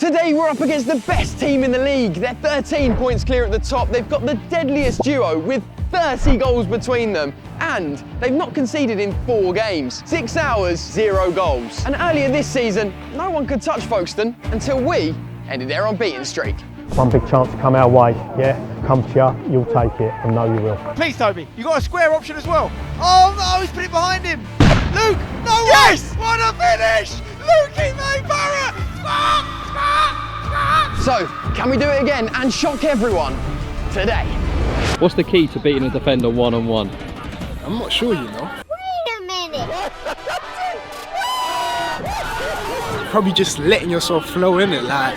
Today we're up against the best team in the league. They're 13 points clear at the top. They've got the deadliest duo with 30 goals between them. And they've not conceded in 4 games. 6 hours, 0 goals. And earlier this season, no one could touch Folkestone until we ended their unbeaten streak. One big chance to come our way, yeah? Come to you, you'll take it, and know you will. Please, Toby, you've got a square option as well. Oh no, he's put it behind him. Luke, no way! Yes! What a finish! Lukey May Barrett! So, can we do it again and shock everyone today? What's the key to beating a defender one-on-one? I'm not sure, you know. Wait a minute. Probably just letting yourself flow in it, like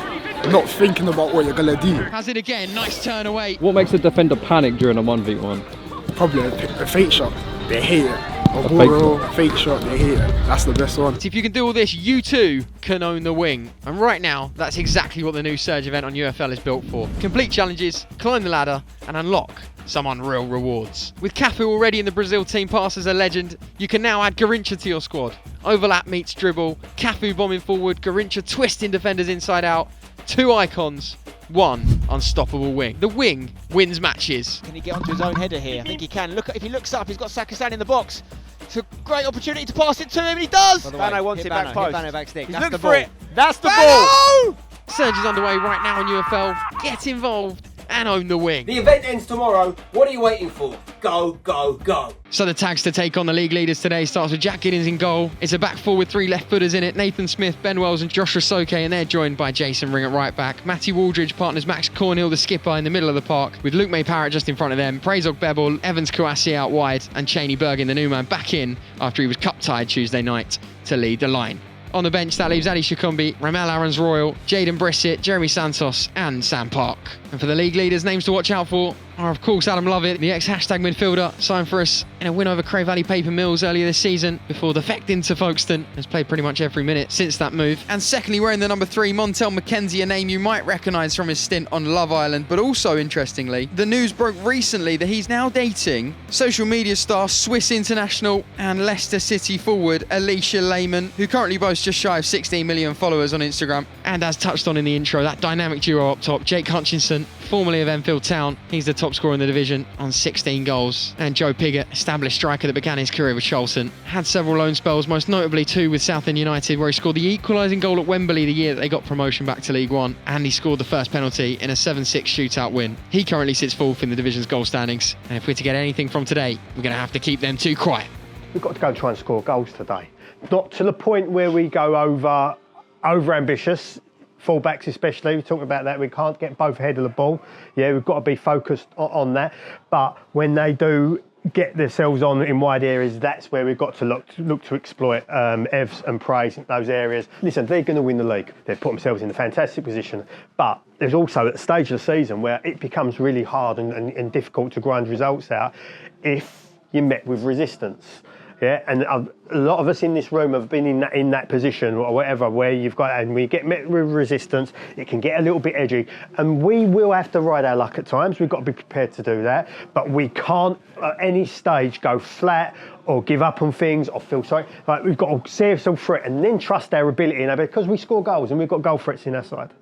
not thinking about what you're gonna do. Has it again, nice turn away. What makes a defender panic during a 1v1? Probably a fake shot. They hate it. A fake shot, they hate it. That's the best one. If you can do all this, you too can own the wing. And right now, that's exactly what the new Surge event on UFL is built for. Complete challenges, climb the ladder, and unlock some unreal rewards. With Cafu already in the Brazil team pass as a legend, you can now add Garrincha to your squad. Overlap meets dribble, Cafu bombing forward, Garrincha twisting defenders inside out. 2 icons, 1 unstoppable wing. The wing wins matches. Can he get onto his own header here? I think he can. Look, if he looks up, he's got Sakastan in the box. It's a great opportunity to pass it to him, and he does. Bano wants it back post. He's looking for it. That's the ball. Surge is underway right now on UFL. Get involved and own the wing. The event ends tomorrow. What are you waiting for? Go, go, go. So the tags to take on the league leaders today starts with Jack Giddens in goal. It's a back 4 with 3 left footers in it. Nathan Smith, Ben Wells and Josh Rasoke, and they're joined by Jason Ring at right back. Matty Waldridge partners Max Cornhill, the skipper, in the middle of the park, with Luke May Parrott just in front of them. Prezog Bebel, Evans Kouassi out wide, and Cheney Bergen, the new man, back in after he was cup-tied Tuesday night to lead the line. On the bench, that leaves Ali Shakumbi, Ramel Aarons-Royal, Jaden Brissett, Jeremy Santos and Sam Park. And for the league leaders, names to watch out for are of course Adam Lovett, the ex-hashtag midfielder, signed for us in a win over Cray Valley Paper Mills earlier this season before defecting to Folkestone. Has played pretty much every minute since that move. And secondly, wearing the number 3, Montel McKenzie, a name you might recognise from his stint on Love Island, but also interestingly, the news broke recently that he's now dating social media star, Swiss international and Leicester City forward Alicia Lehmann, who currently boasts just shy of 16 million followers on Instagram. And as touched on in the intro, that dynamic duo up top, Jake Hutchinson, formerly of Enfield Town, he's the top scorer in the division on 16 goals. And Joe Piggott, established striker that began his career with Charlton, had several loan spells, most notably 2 with Southend United, where he scored the equalising goal at Wembley the year that they got promotion back to League One, and he scored the first penalty in a 7-6 shootout win. He currently sits 4th in the division's goal standings, and if we're to get anything from today, we're going to have to keep them 2 quiet. We've got to go and try and score goals today. Not to the point where we go over ambitious. Fullbacks especially, we're talking about that, we can't get both ahead of the ball. Yeah, we've got to be focused on that. But when they do get themselves on in wide areas, that's where we've got to look to exploit Evs and Praise in those areas. Listen, they're going to win the league. They've put themselves in a fantastic position. But there's also at the stage of the season where it becomes really hard and difficult to grind results out if you're met with resistance. Yeah, and a lot of us in this room have been in that position or whatever, where you've got, and we get met with resistance, it can get a little bit edgy, and we will have to ride our luck at times. We've got to be prepared to do that, but we can't at any stage go flat or give up on things or feel sorry. Like, we've got to see ourselves through it and then trust our ability, because we score goals and we've got goal threats in our side.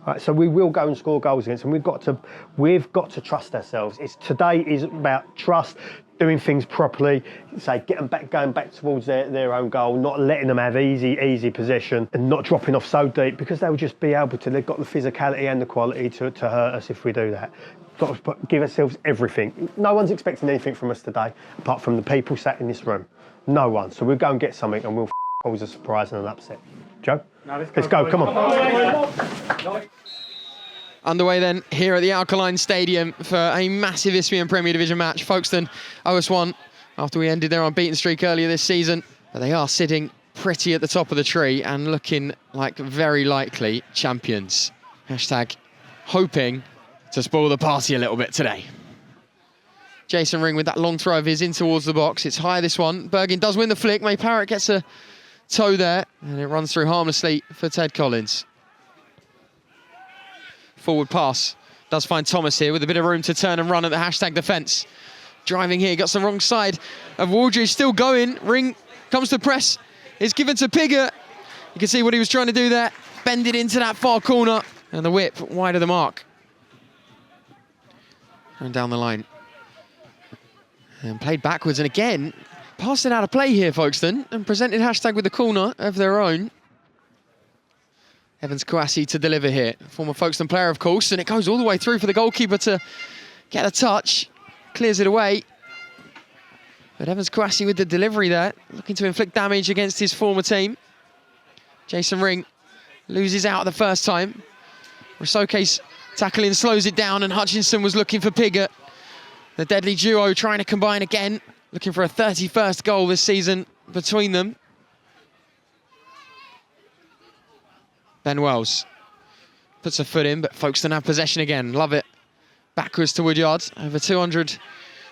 Right, so we will go and score goals against them. We've got to trust ourselves. Today is about trust, doing things properly, say going back towards their own goal, not letting them have easy possession and not dropping off so deep, because they'll just be able to. They've got the physicality and the quality to hurt us if we do that. Got to give ourselves everything. No one's expecting anything from us today, apart from the people sat in this room. No one. So we'll go and get something, and we'll always a surprise and an upset. Joe? No, let's go. Come on. Underway then here at the Alkaline Stadium for a massive Isthmian Premier Division match. Folkestone OS1 after we ended their unbeaten streak earlier this season. But they are sitting pretty at the top of the tree and looking like very likely champions. Hashtag hoping to spoil the party a little bit today. Jason Ring with that long throw of his in towards the box. It's high, this one. Bergen does win the flick. May Parrott gets a toe there and it runs through harmlessly for Ted Collins. Forward pass does find Thomas here with a bit of room to turn and run at the hashtag defence. Driving here, got some wrong side of Waldridge, still going. Ring comes to press, it's given to Piggott. You can see what he was trying to do there. bended into that far corner, and the whip wide of the mark. And down the line. And played backwards, and again, passed it out of play here, Folkestone, and presented hashtag with the corner of their own. Evans Kouassi to deliver here. Former Folkestone player, of course, and it goes all the way through for the goalkeeper to get a touch. Clears it away. But Evans Kouassi with the delivery there, looking to inflict damage against his former team. Jason Ring loses out the first time. Rosoke's tackling slows it down, and Hutchinson was looking for Pigott. The deadly duo trying to combine again, looking for a 31st goal this season between them. Ben Wells puts a foot in, but Folkestone have possession again. Love it. Backwards to Woodyard. Over 200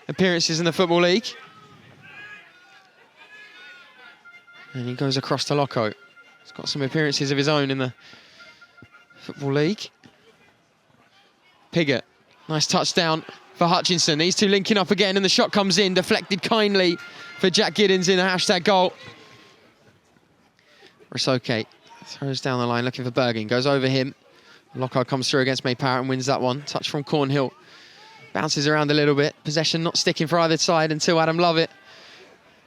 appearances in the Football League. And he goes across to Loco. He's got some appearances of his own in the Football League. Pigott, nice touchdown for Hutchinson. These two linking up again, and the shot comes in, deflected kindly for Jack Giddens in a hashtag goal. Rosoke throws down the line, looking for Bergin, goes over him. Loco comes through against May Parrott and wins that one. Touch from Cornhill. Bounces around a little bit. Possession not sticking for either side until Adam Lovett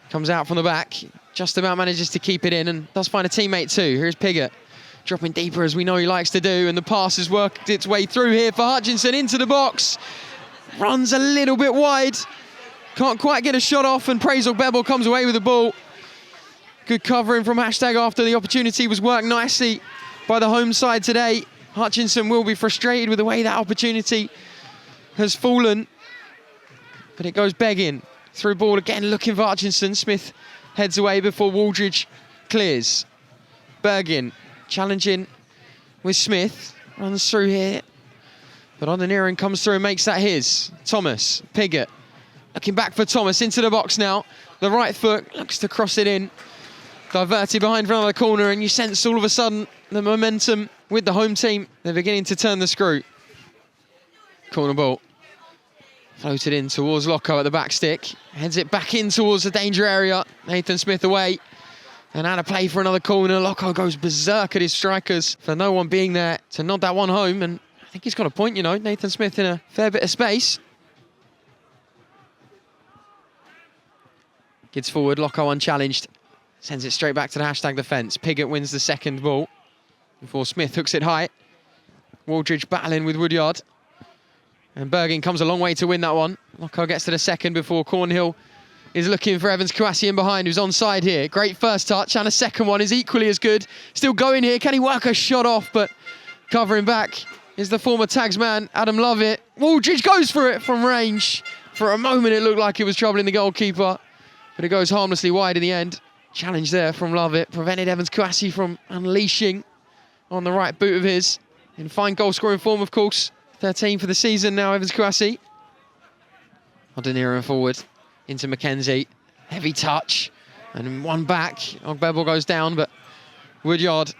comes out from the back. Just about manages to keep it in and does find a teammate too. Here's Pigott, dropping deeper as we know he likes to do, and the pass has worked its way through here for Hutchinson into the box. Runs a little bit wide. Can't quite get a shot off, and Praise Bebel comes away with the ball. Good covering from hashtag after the opportunity was worked nicely by the home side today. Hutchinson will be frustrated with the way that opportunity has fallen. But it goes begging. Through ball again, looking for Hutchinson. Smith heads away before Waldridge clears. Bergin challenging with Smith. Runs through here. But Odenerin comes through and makes that his. Thomas, Pigott. Looking back for Thomas into the box now. The right foot looks to cross it in. Diverted behind for another corner, and you sense all of a sudden the momentum with the home team. They're beginning to turn the screw. Corner ball. Floated in towards Loco at the back stick. Heads it back in towards the danger area. Nathan Smith away. And out of play for another corner. Loco goes berserk at his strikers for no one being there to nod that one home. And I think he's got a point, you know. Nathan Smith in a fair bit of space. Gets forward, Loco unchallenged. Sends it straight back to the hashtag defence. Pigott wins the second ball before Smith hooks it high. Waldridge battling with Woodyard. And Bergin comes a long way to win that one. Loco gets to the second before Cornhill is looking for Evans Kouassi in behind, who's onside here. Great first touch, and a second one is equally as good. Still going here. Can he work a shot off? But covering back is the former Tags man, Adam Lovett. Waldridge goes for it from range. For a moment, it looked like it was troubling the goalkeeper, but it goes harmlessly wide in the end. Challenge there from Lovett prevented Evans Kouassi from unleashing on the right boot of his. In fine goal-scoring form, of course. 13 for the season now, Evans Kouassi. Odenerin forward into Mackenzie. Heavy touch. And one back. Ogbebel goes down, but Woodyard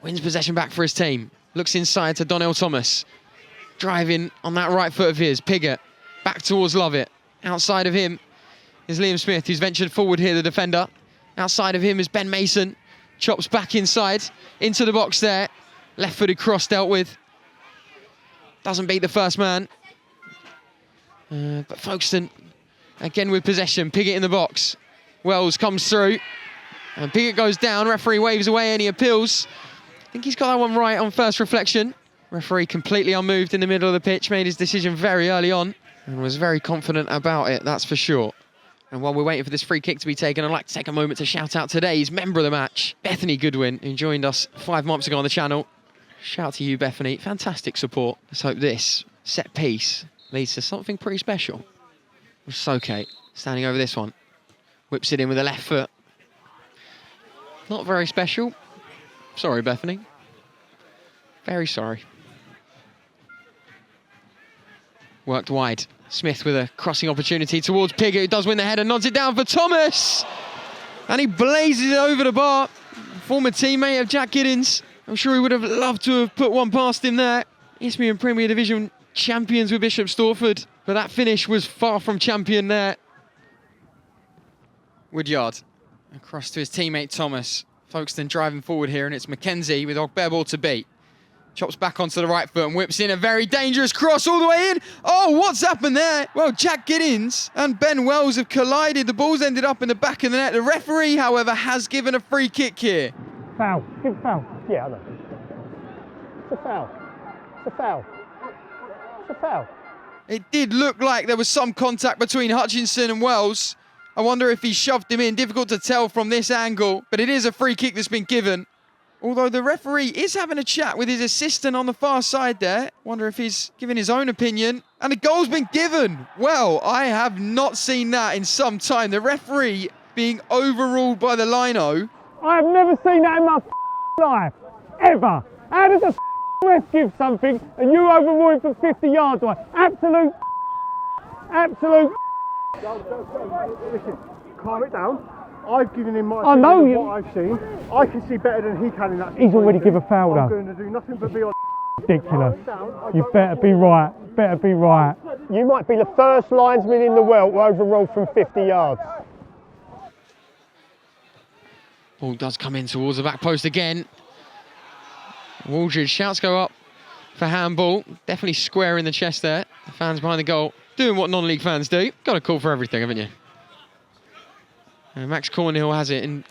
wins possession back for his team. Looks inside to Donnell Thomas. Driving on that right foot of his. Pigott back towards Lovett. Outside of him is Liam Smith, who's ventured forward here, the defender. Outside of him is Ben Mason. Chops back inside, into the box there. Left-footed cross dealt with. Doesn't beat the first man. But Folkestone, again with possession. Pigott in the box. Wells comes through. And Pigott goes down. Referee waves away any appeals. I think he's got that one right on first reflection. Referee completely unmoved in the middle of the pitch. Made his decision very early on. And was very confident about it, that's for sure. And while we're waiting for this free kick to be taken, I'd like to take a moment to shout out today's member of the match, Bethany Goodwin, who joined us 5 months ago on the channel. Shout out to you, Bethany. Fantastic support. Let's hope this set piece leads to something pretty special. Rosoke standing over this one. Whips it in with the left foot. Not very special. Sorry, Bethany. Very sorry. Worked wide. Smith with a crossing opportunity towards Pigott, who does win the header, nods it down for Thomas. And he blazes it over the bar. Former teammate of Jack Giddens. I'm sure he would have loved to have put one past him there. Isthmian Premier Division champions with Bishop Stortford, but that finish was far from champion there. Woodyard across to his teammate Thomas. Folkestone driving forward here, and it's Mackenzie with Ogbebo to beat. Chops back onto the right foot and whips in a very dangerous cross all the way in. Oh, what's happened there? Well, Jack Giddins and Ben Wells have collided. The ball's ended up in the back of the net. The referee, however, has given a free kick here. Foul. Give a foul. Yeah, I know. It's a foul. It's a foul. It's a foul. It did look like there was some contact between Hutchinson and Wells. I wonder if he shoved him in. Difficult to tell from this angle, but it is a free kick that's been given. Although the referee is having a chat with his assistant on the far side there. Wonder if he's giving his own opinion. And the goal's been given. Well, I have not seen that in some time. The referee being overruled by the lino. I have never seen that in my life. Ever. How does a ref give something and you overrule it for 50 yards away? Absolute. Listen, calm it down. I've given him my opinion of what I've seen. I can see better than he can in that. He's already given a foul though. I'm going to do nothing but be on. Ridiculous. You better be right. Better be right. You might be the first linesman in the world to overrule from 50 yards. Ball does come in towards the back post again. Waldridge, shouts go up for handball. Definitely square in the chest there. The fans behind the goal doing what non-league fans do. Got a call for everything, haven't you? And Max Cornhill has it on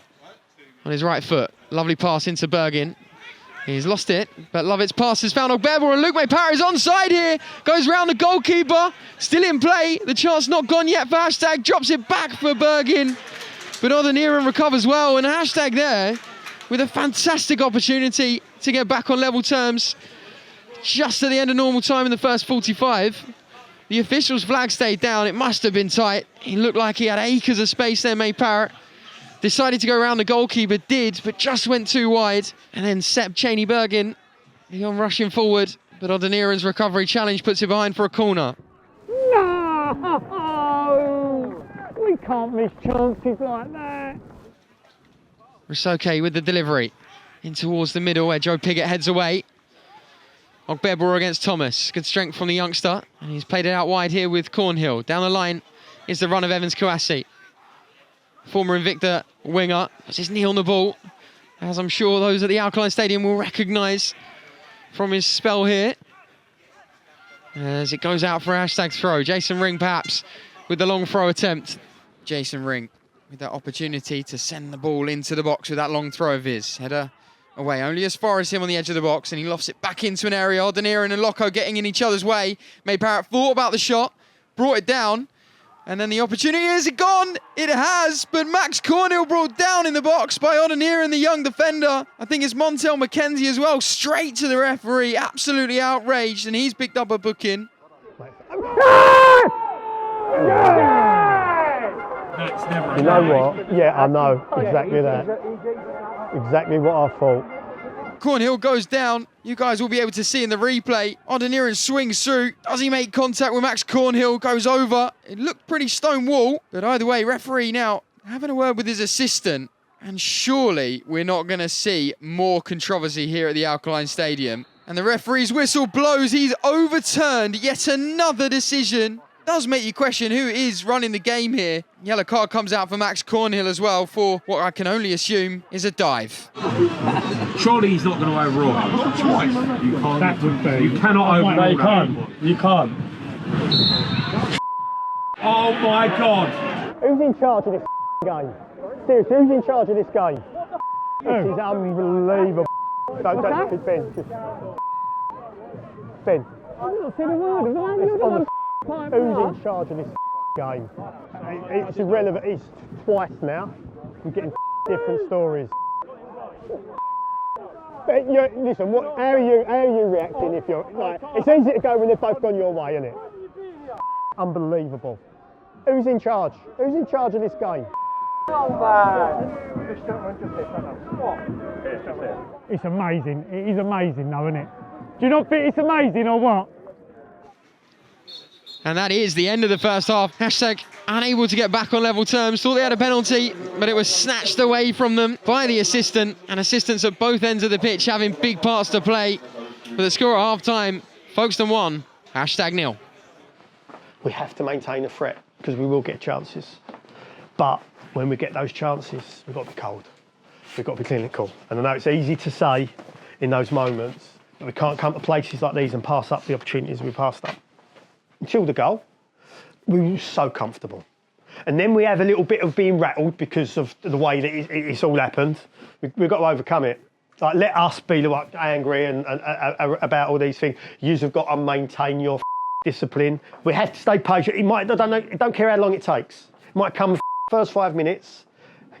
his right foot. Lovely pass into Bergin. He's lost it, but Lovett's pass has found Ogbebo, and Luke Maypower is onside here. Goes round the goalkeeper. Still in play. The chance not gone yet for Hashtag. Drops it back for Bergin. But Odeniran recovers well, and Hashtag there with a fantastic opportunity to get back on level terms. Just at the end of normal time in the first 45. The official's flag stayed down. It must have been tight. He looked like he had acres of space there, Maypower. Decided to go around the goalkeeper, did, but just went too wide. And then Sepp Cheney Bergin, he on rushing forward, but Odeniran's recovery challenge puts it behind for a corner. No! We can't miss chances like that. Rusoke with the delivery. In towards the middle where Joe Piggott heads away. Ogbebo against Thomas. Good strength from the youngster. And he's played it out wide here with Cornhill. Down the line is the run of Evans Kouassi. Former Invicta winger. Has his knee on the ball. As I'm sure those at the Alkaline Stadium will recognise from his spell here. As it goes out for Hashtag's throw. Jason Ring perhaps with the long throw attempt. Jason Ring with that opportunity to send the ball into the box with that long throw of his. Header away, only as far as him on the edge of the box, and he lofts it back into an area. Odeniran and Loco getting in each other's way. Maypower thought about the shot, brought it down, and then the opportunity, is it gone? It has, but Max Cornhill brought down in the box by Odeniran, the young defender. I think it's Montel McKenzie as well, straight to the referee, absolutely outraged, and he's picked up a booking. You know what? Yeah, I know. Exactly that. Exactly what I thought. Cornhill goes down. You guys will be able to see in the replay. Odeniran swings through. Does he make contact with Max Cornhill? Goes over. It looked pretty stone wall. But either way, referee now having a word with his assistant. And surely we're not going to see more controversy here at the Alkaline Stadium. And the referee's whistle blows. He's overturned yet another decision. Does make you question who is running the game here. Yellow card comes out for Max Cornhill as well for what I can only assume is a dive. Surely he's not going to overrule. Not twice. You can't. That would be. You cannot overrule. You can't. You can't. Oh my God! Who's in charge of this game? Seriously, who's in charge of this game? This is unbelievable. Don't Ben. Just... Ben. I've not said a word. Who's in charge of this game? It's irrelevant. It's twice now. We're getting different stories. But listen, how are you reacting if you're like? It's easy to go when they've both gone your way, isn't it? Unbelievable. Who's in charge? Who's in charge of this game? It's amazing. It is amazing, though, isn't it? Do you not think it's amazing or what? And that is the end of the first half. Hashtag unable to get back on level terms. Thought they had a penalty, but it was snatched away from them by the assistant. And assistants at both ends of the pitch having big parts to play. But the score at half-time, Folkestone 1, Hashtag 0. We have to maintain a threat because we will get chances. But when we get those chances, we've got to be cold. we've got to be clinical. And I know it's easy to say in those moments, but we can't come to places like these and pass up the opportunities we passed up. Until the goal, we were so comfortable. And then we have a little bit of being rattled because of the way that it's all happened. We've got to overcome it. Like, let us be like angry and about all these things. You've got to maintain your discipline. We have to stay patient. I don't care how long it takes. It might come first 5 minutes,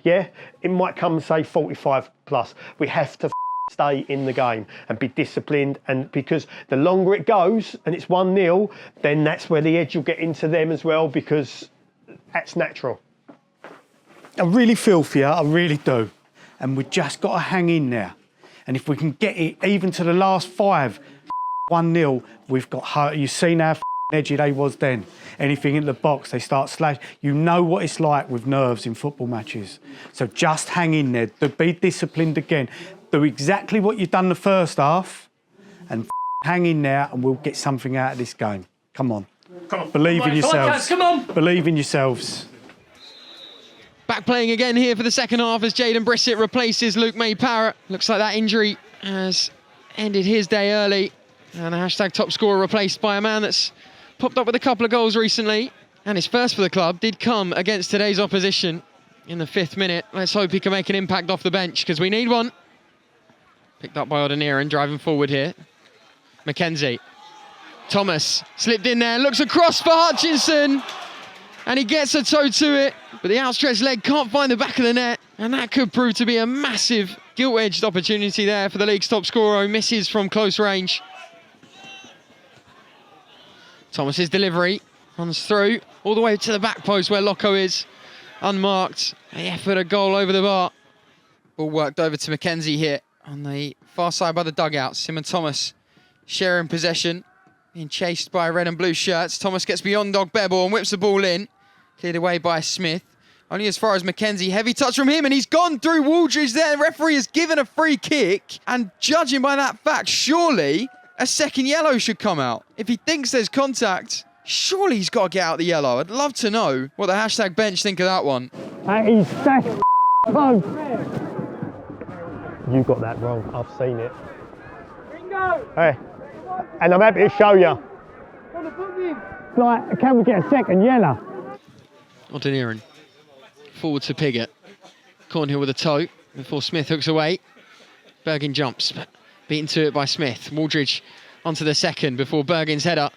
yeah? It might come, say, 45 plus. We have to stay in the game and be disciplined, and because the longer it goes and it's 1-0, then that's where the edge will get into them as well, because that's natural. I really feel for you, I really do. And we've just got to hang in there. And if we can get it even to the last 5, 1-0, we've got hurt. You've seen how edgy they was then. Anything in the box, they start slashing. You know what it's like with nerves in football matches. So just hang in there, be disciplined again. Do exactly what you've done the first half and hang in there, and we'll get something out of this game. Come on. Believe in yourselves. Come on. Believe in yourselves. Back playing again here for the second half as Jaden Brissett replaces Luke May-Parrott. Looks like that injury has ended his day early. And a hashtag top scorer replaced by a man that's popped up with a couple of goals recently. And his first for the club did come against today's opposition in the 5th minute. Let's hope he can make an impact off the bench, because we need one. Picked up by Odeniran, driving forward here. Mackenzie. Thomas slipped in there, looks across for Hutchinson. And he gets a toe to it, but the outstretched leg can't find the back of the net. And that could prove to be a massive gilt-edged opportunity there for the league's top scorer, who misses from close range. Thomas's delivery runs through all the way to the back post where Loco is. Unmarked, the effort, a goal over the bar. Ball worked over to Mackenzie here on the far side by the dugout. Simon Thomas sharing possession, being chased by red and blue shirts. Thomas gets beyond Ogbebo and whips the ball in. Cleared away by Smith. Only as far as Mackenzie. Heavy touch from him, and he's gone through Wooldridge there. The referee has given a free kick, and judging by that fact, surely a second yellow should come out. If he thinks there's contact, surely he's got to get out the yellow. I'd love to know what the hashtag bench think of that one. That is close. You got that wrong. I've seen it. Hey, and I'm happy to show you. Like, can we get a second yellow? Odeniran forward to Piggott. Cornhill with a toe before Smith hooks away. Bergin jumps, but beaten to it by Smith. Wooldridge onto the second before Bergin's header.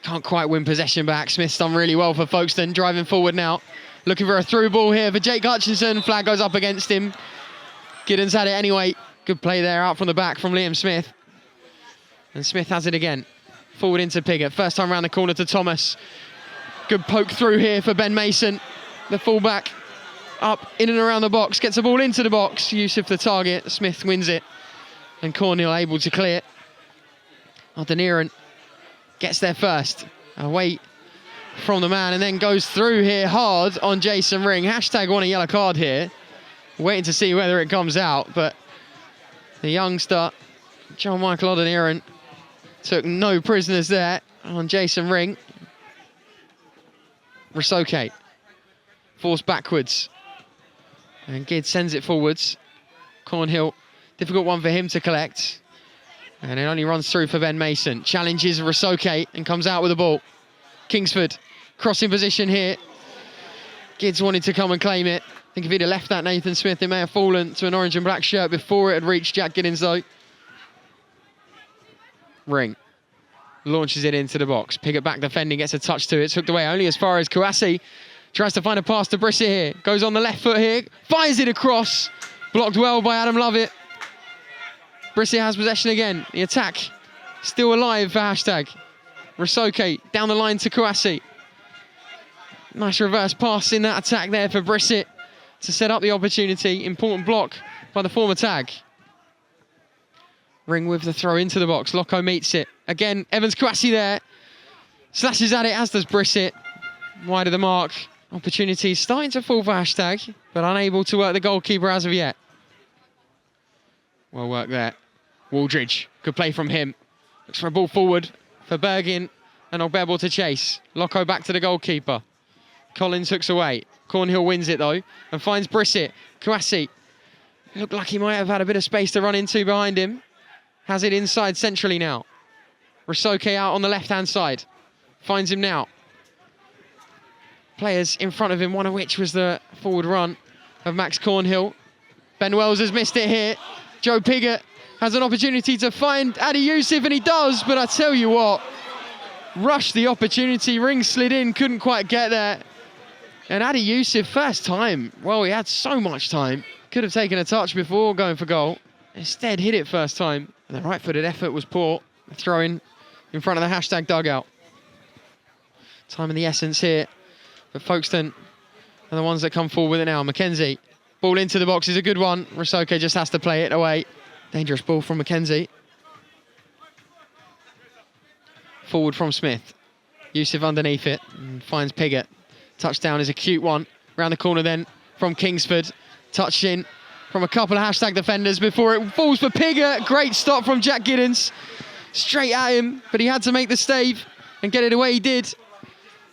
Can't quite win possession back. Smith's done really well for Folkestone, driving forward now. Looking for a through ball here for Jake Hutchinson. Flag goes up against him. Giddens had it anyway. Good play there out from the back from Liam Smith. And Smith has it again. Forward into Piggott. First time around the corner to Thomas. Good poke through here for Ben Mason. The fullback up in and around the box. Gets the ball into the box. Yusuf the target. Smith wins it. And Cornhill able to clear. Odeniran gets there first. Away from the man and then goes through here hard on Jason Ring. Hashtag want a yellow card here. Waiting to see whether it comes out, but the youngster, John Michael Odeniran, took no prisoners there on Jason Ring. Rosoke forced backwards. And Gid sends it forwards. Cornhill, difficult one for him to collect. And it only runs through for Ben Mason. Challenges Rosoke and comes out with the ball. Kingsford, crossing position here. Gids wanted to come and claim it. I think if he'd have left that Nathan Smith, it may have fallen to an orange and black shirt before it had reached Jack Giddens though. Ring launches it into the box. Piggott back defending, gets a touch to it. It's hooked away only as far as Kouassi. Tries to find a pass to Brissett here. Goes on the left foot here. Fires it across. Blocked well by Adam Lovett. Brissett has possession again. The attack still alive for hashtag. Rosoke down the line to Kouassi. Nice reverse pass in that attack there for Brissett to set up the opportunity. Important block by the former tag. Ring with the throw into the box. Loco meets it. Again, Evans Kouassi there. Slashes at it, as does Brissett. Wide of the mark. Opportunity starting to fall for hashtag, but unable to work the goalkeeper as of yet. Well worked there. Wooldridge, good play from him. Looks for a ball forward for Bergin and Ogbebo to chase. Loco back to the goalkeeper. Collins hooks away. Cornhill wins it though and finds Brissett. Kouassi Looked like he might have had a bit of space to run into behind him. Has it inside centrally now. Risoke out on the left-hand side. Finds him now. Players in front of him, one of which was the forward run of Max Cornhill. Ben Wells has missed it here. Joe Pigott has an opportunity to find Adi Yusuf, and he does, but I tell you what, rushed the opportunity, Ring slid in, couldn't quite get there. And Adi Yusuf, first time, well, he had so much time. Could have taken a touch before going for goal. Instead, hit it first time. And the right-footed effort was poor. Throw-in front of the hashtag dugout. Time of the essence here. But Folkestone are the ones that come forward with it now. Mackenzie, ball into the box is a good one. Risoke just has to play it away. Dangerous ball from Mackenzie. Forward from Smith. Yusuf underneath it and finds Pigott. Touchdown is a cute one. Round the corner then from Kingsford. Touched in from a couple of hashtag defenders before it falls for Pigott. Great stop from Jack Giddens. Straight at him, but he had to make the stave and get it away. He did.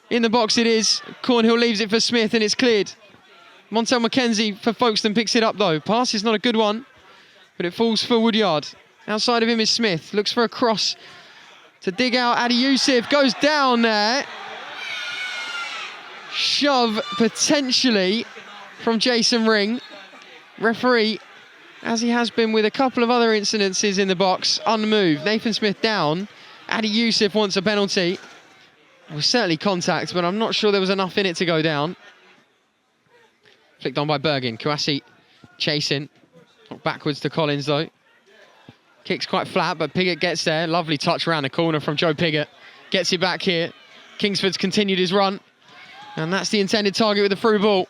In the box it is. Cornhill leaves it for Smith and it's cleared. Montel Mackenzie for Folkestone picks it up though. Pass is not a good one, but it falls for Woodyard. Outside of him is Smith. Looks for a cross to dig out. Adi Yusuf goes down there. Shove potentially from Jason Ring. Referee, as he has been with a couple of other incidences in the box, unmoved. Nathan Smith down. Adi Yusuf wants a penalty. It was certainly contact, but I'm not sure there was enough in it to go down. Flicked on by Bergin. Kouassi chasing. Backwards to Collins though. Kicks quite flat, but Pigott gets there. Lovely touch around the corner from Joe Pigott. Gets it back here. Kingsford's continued his run. And that's the intended target with the through ball.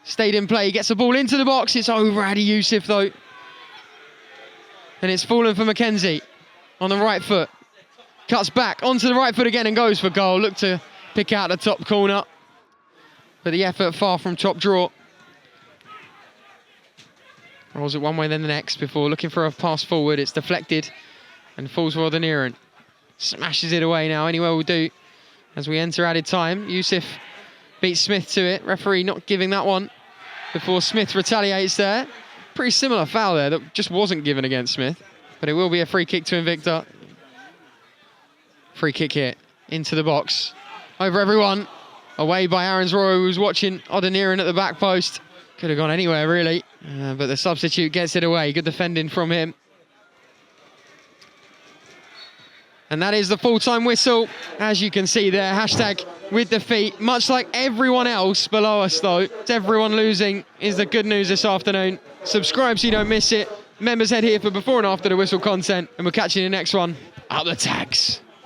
Stayed in play, gets the ball into the box. It's over Adi Yusuf though. And it's fallen for Mackenzie on the right foot. Cuts back onto the right foot again and goes for goal. Looked to pick out the top corner, but the effort far from top draw. Rolls it one way then the next before looking for a pass forward. It's deflected and falls for Odeniran. Smashes it away now, anywhere will do. As we enter added time, Yusuf beats Smith to it. Referee not giving that one before Smith retaliates there. Pretty similar foul there that just wasn't given against Smith, but it will be a free kick to Invicta. Free kick here into the box. Over everyone. Away by Aaron's Roy, who was watching Odeniran at the back post. Could have gone anywhere really, but the substitute gets it away. Good defending from him. And that is the full-time whistle. As you can see there, hashtag with defeat. Much like everyone else below us though, it's everyone losing is the good news this afternoon. Subscribe so you don't miss it. Members head here for before and after the whistle content, and we'll catch you in the next one. Out the tags.